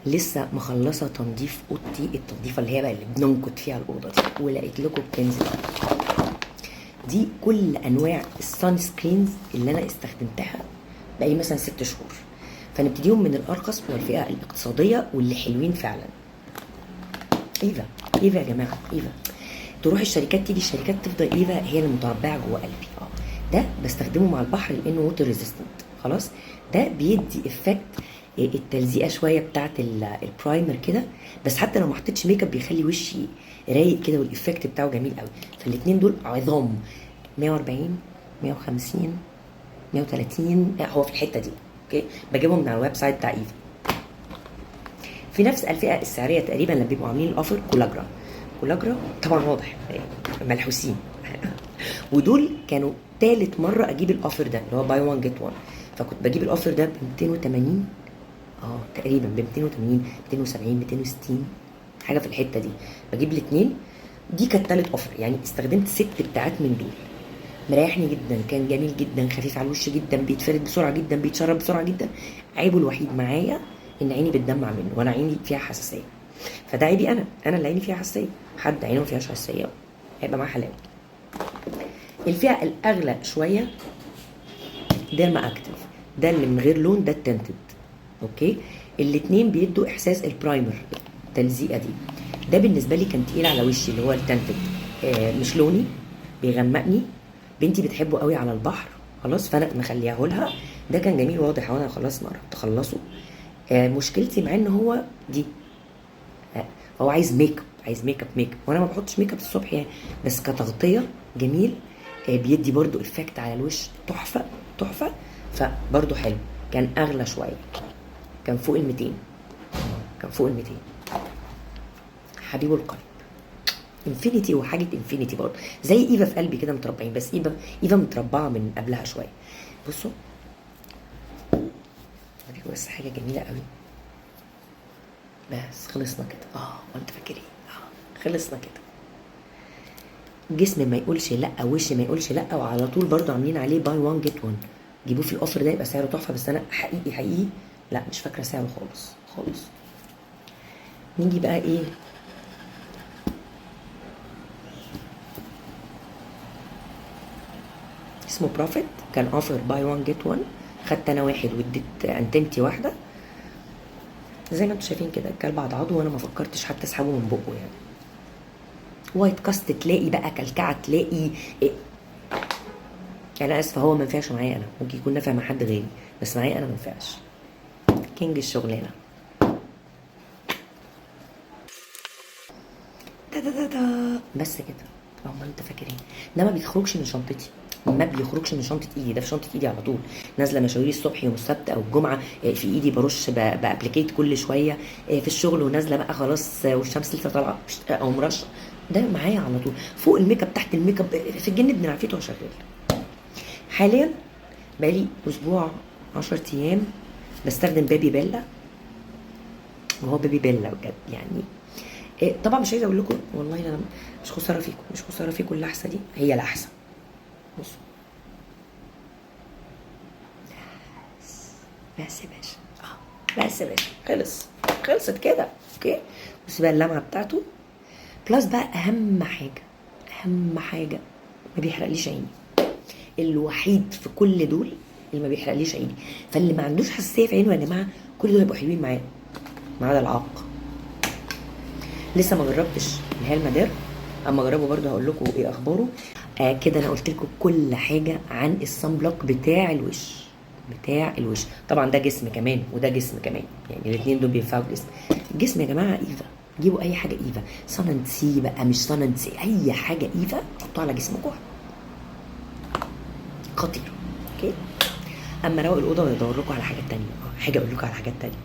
لسه مخلصه تنظيف اوضتي، التنظيفه اللي هي بقى اللي بننكت فيها الاوضه دي، ولقيت لكم الكنز ده. دي كل انواع السان سكرينز اللي انا استخدمتها بقالي مثلا 6 شهور، فنبتديهم من الارخص والفئه الاقتصاديه واللي حلوين فعلا. ايفا، ايفا يا جماعه، ايفا. تروح الشركات تيجي الشركات تفضل ايفا هي المتربعه جوه قلبي. ده بستخدمه مع البحر لانه ووتر ريزيستنت خلاص. ده بيدي افكت التلزيقه شويه بتاعه البرايمر كده، بس حتى لو ما حطيتش ميك اب بيخلي وشي رايق كده والافكت بتاعه جميل قوي. فالاثنين دول عظام. 140 150 130 هو في الحته دي. اوكي، بجيبهم من على الويب سايت بتاع ايفا. في نفس الفئه السعريه تقريبا لما بيبقوا عاملين الاوفر كولاجرا. كولاجرا طبعا واضح ملحوسين ودول كانوا تالت مره اجيب الاوفر ده اللي هو باي 1 جيت 1. فكنت بجيب الاوفر ده ب 280 تقريبا ب 280 270 260 حاجه في الحته دي. بجيب الاثنين. دي كانت تالت اوفر، يعني استخدمت 6 بتاعات من دول. مريحني جدا، كان جميل جدا، خفيف على الوش جدا، بيتفرد بسرعه جدا، بيتشرب بسرعه جدا. عيبه الوحيد معايا ان عيني بتدمع منه، وانا عيني فيها حساسيه. فده عيبي انا اللي عيني فيها حساسيه. حد عينه ما فيهاش حساسيه هيبقى معاه حلاوه. الفئه الاغلى شويه ديرما اكتف، ده اللي من غير لون، ده التنتد. اوكي، الاتنين بيدوا احساس البرايمر التلزيقه دي. ده بالنسبه لي كان تقيل على وشي اللي هو التنتد. مش لوني، بيغمقني. بنتي بتحبه قوي على البحر خلاص، فانا مخلياه لها. ده كان جميل واضح وانا خلاص ما قربت اخلصه. مشكلتي مع ان هو دي هو عايز ميك اب، عايز ميك اب وانا ما بحطش ميك اب الصبح يعني، بس كتغطيه جميل. بيدي برضو افكت على الوش تحفه تحفه. فبرضو حلو. كان اغلى شويه، كان فوق ال 200، كان فوق ال 200. حبيب القلب انفينيتي، وحاجه انفينيتي برضه زي ايفا في قلبي كده متربعين، بس ايفا متربعه من قبلها شويه. بصوا اوريكم بس حاجه جميله قوي. بس خلصنا كده. وانت فاكر ايه؟ خلصنا كده. جسم ما يقولش لا، وش ما يقولش لا، وعلى طول برضه عاملين عليه باي 1 جيت 1. جيبوه في الاوفر ده يبقى سعره تحفه، بس انا حقيقي لا مش فاكره سعره خالص خالص. نيجي بقى ايه، اسمه بروفيت. كان اوفر باي 1 جيت 1. خدت انا واحد واديت انتمتي واحده. زي ما انتم شايفين كده الكلب عضعضه، وانا ما فكرتش حتى اسحبه من بقه يعني. وايت كاست تلاقي بقى، كلكعه تلاقي إيه. انا اسفه، هو ما ينفعش معايا انا، ممكن يكون نافع مع حد غيري، بس معايا انا ما ينفعش. كينج الشغلانه. بس كده. ما انت فاكر ايه؟ ده ما بيخرجش من شنطتي، ما بيخرجش من شنطه ايدي، ده في شنطه ايدي على طول. نازله مشاوير الصبح يوم السبت او الجمعه في ايدي، برش بابليكيت كل شويه في الشغل، ونازله بقى خلاص والشمس لسه طالعه او مرشه. ده معايا على طول، فوق الميك اب تحت الميك اب، في الجن ابن عفيته وشغال. حاليا بقالي اسبوع 10 ايام بستخدم بيبي بيلا، وهو بيبي بيلا بجد يعني. طبعا مش عايزه اقول لكم والله انا مش خساره فيكم، مش خساره فيكم. اللحسه دي هي الاحسن. بصوا بس يا باشا، بس يا باشا، خلصت كده. اوكي، بص بقى اللمعه بتاعته بلس بقى. اهم حاجه ما بيحرقليش عيني. الوحيد في كل دول اللي ما بيحرقليش عيني. فاللي ما عندوش حساسيه في عينه يا جماعه كل دول هيبقوا حلوين معاه، ما عدا العاق. لسه ما جربتش الهيل مادير، اما اجربه برضه هقول لكم ايه اخباره. كده انا قلت لكم كل حاجه عن الصن بلوك بتاع الوش. طبعا ده جسم كمان وده جسم كمان، يعني الاثنين دول بينفعوا الجسم يا جماعه. ايفا، جيبوا اي حاجه ايفا، سي بقى مش سي، اي حاجه ايفا حطوها على جسمكم خطيره. اوكي، اما روق الاوضه ويدور لكم على حاجات تانية، حاجه اقول لكم على حاجات تانية.